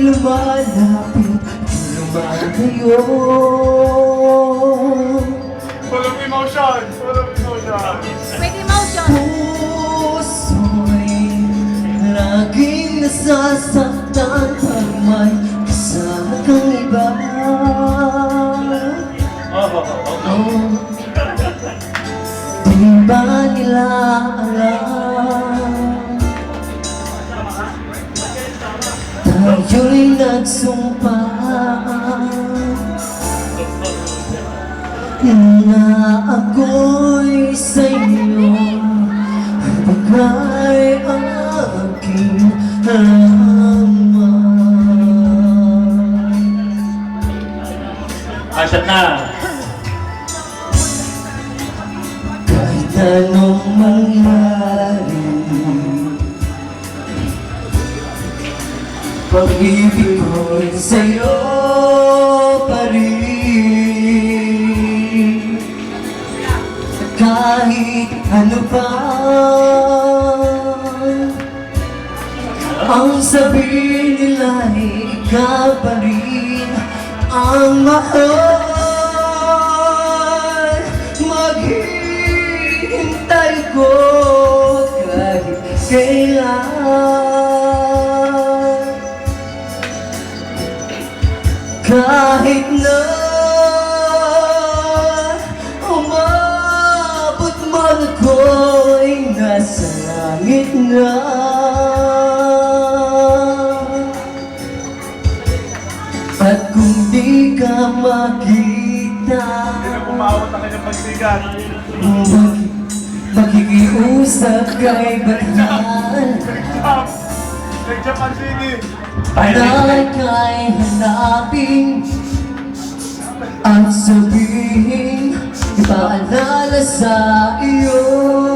lumalapit, lumalayo. Full of emotion! Full of emotion! With emotion. Puso'y laging nasasaktan pag may kasama kang iba. Di ba nila alam? Tayo'y nagsumpaan na ako'y sa'yo bagay ang aking halaman. Asat na! Kahit anong mangyari, pag-ibig ko'y sa'yo pa rin. Kahit ano pa ang sabihin nila, ikaw pa rin ang mahal. Maghihintay ko kahit kailan, kahit na umabot man ako'y nasa langit na. At kung di ka makita, Hindi na pumawat ang kanyang pagsigan. makikiusap kay Batal Nag-jump! Nag-jump ang sige! na kay hanapin at sabihin ipaalala sa iyo.